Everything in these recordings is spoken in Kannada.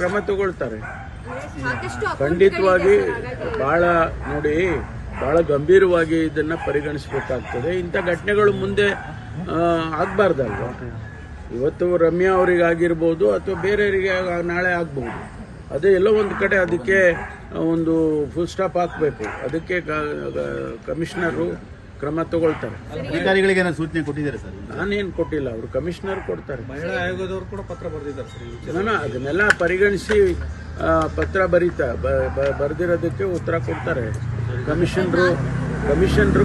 ಕ್ರಮ ತಗೊಳ್ತಾರೆ. ಖಂಡಿತವಾಗಿ ಬಹಳ ಗಂಭೀರವಾಗಿ ಇದನ್ನ ಪರಿಗಣಿಸಬೇಕಾಗ್ತದೆ. ಇಂಥ ಘಟನೆಗಳು ಮುಂದೆ ಆಗ್ಬಾರ್ದಲ್ವಾ? ಇವತ್ತು ರಮ್ಯಾ ಅವರಿಗಾಗಿರ್ಬೋದು ಅಥವಾ ಬೇರೆಯವರಿಗೆ ನಾಳೆ ಆಗ್ಬಹುದು. ಅದೇ ಎಲ್ಲೋ ಒಂದು ಕಡೆ ಅದಕ್ಕೆ ಒಂದು ಫುಲ್ ಸ್ಟಾಪ್ ಹಾಕಬೇಕು. ಅದಕ್ಕೆ ಕಮಿಷನರು ಕ್ರಮ ತಗೊಳ್ತಾರೆ. ಅಧಿಕಾರಿಗಳಿಗೆ ಸೂಚನೆ ಕೊಟ್ಟಿದ್ದಾರೆ ಸರ್? ನಾನೇನು ಕೊಟ್ಟಿಲ್ಲ, ಅವರು ಕಮಿಷನರ್ ಕೊಡ್ತಾರೆ. ಮಹಿಳಾ ಆಯೋಗದವರು ಕೂಡ ಪತ್ರ ಬರೆದಿದ್ದಾರೆ ಸರ್. ಅದನ್ನೆಲ್ಲ ಪರಿಗಣಿಸಿ ಪತ್ರ ಬರೆದಿರೋದಕ್ಕೆ ಉತ್ತರ ಕೊಡ್ತಾರೆ. ಕಮಿಷನರು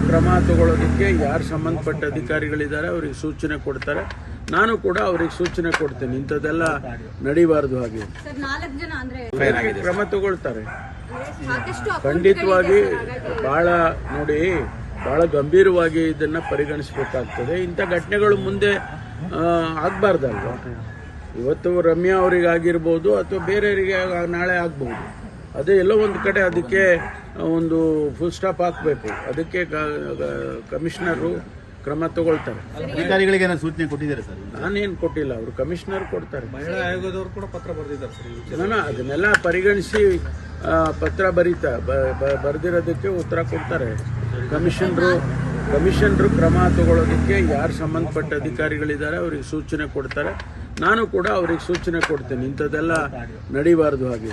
ಕ್ರಮ ತಗೊಳ್ಳೋದಕ್ಕೆ ಯಾರು ಸಂಬಂಧಪಟ್ಟ ಅಧಿಕಾರಿಗಳಿದ್ದಾರೆ ಅವ್ರಿಗೆ ಸೂಚನೆ ಕೊಡ್ತಾರೆ. ನಾನು ಕೂಡ ಅವ್ರಿಗೆ ಸೂಚನೆ ಕೊಡ್ತೇನೆ, ಇಂಥದ್ದೆಲ್ಲ ನಡೀಬಾರ್ದು. ಹಾಗೆ ಕ್ರಮ ತಗೊಳ್ತಾರೆ. ಖಂಡಿತವಾಗಿ ಬಹಳ ಗಂಭೀರವಾಗಿ ಇದನ್ನ ಪರಿಗಣಿಸಬೇಕಾಗ್ತದೆ. ಇಂಥ ಘಟನೆಗಳು ಮುಂದೆ ಆಗ್ಬಾರ್ದಲ್ವಾ? ಇವತ್ತು ರಮ್ಯಾ ಅವರಿಗಾಗಿರ್ಬೋದು ಅಥವಾ ಬೇರೆಯವರಿಗೆ ನಾಳೆ ಆಗ್ಬಹುದು. ಅದೇ ಎಲ್ಲೋ ಒಂದು ಕಡೆ ಅದಕ್ಕೆ ಒಂದು ಫುಲ್ ಸ್ಟಾಪ್ ಹಾಕಬೇಕು. ಅದಕ್ಕೆ ಕಮಿಷನರು ಕ್ರಮ ತಗೊಳ್ತಾರೆ. ಅಧಿಕಾರಿಗಳಿಗೆ ಸೂಚನೆ ಕೊಟ್ಟಿದ್ದಾರೆ ಸರ್? ನಾನೇನು ಕೊಟ್ಟಿಲ್ಲ, ಅವರು ಕಮಿಷನರ್ ಕೊಡ್ತಾರೆ. ಮಹಿಳಾ ಆಯೋಗದವರು ಕೂಡ ಪತ್ರ ಬರೆದಿದ್ದಾರೆ ಸರ್. ಅದನ್ನೆಲ್ಲ ಪರಿಗಣಿಸಿ ಪತ್ರ ಬರೆದಿರೋದಕ್ಕೆ ಉತ್ತರ ಕೊಡ್ತಾರೆ. ಕಮಿಷನರು ಕ್ರಮ ತಗೊಳ್ಳೋದಕ್ಕೆ ಯಾರು ಸಂಬಂಧಪಟ್ಟ ಅಧಿಕಾರಿಗಳಿದ್ದಾರೆ ಅವ್ರಿಗೆ ಸೂಚನೆ ಕೊಡ್ತಾರೆ. ನಾನು ಕೂಡ ಅವ್ರಿಗೆ ಸೂಚನೆ ಕೊಡ್ತೇನೆ, ಇಂಥದ್ದೆಲ್ಲ ನಡೀಬಾರ್ದು. ಹಾಗೆ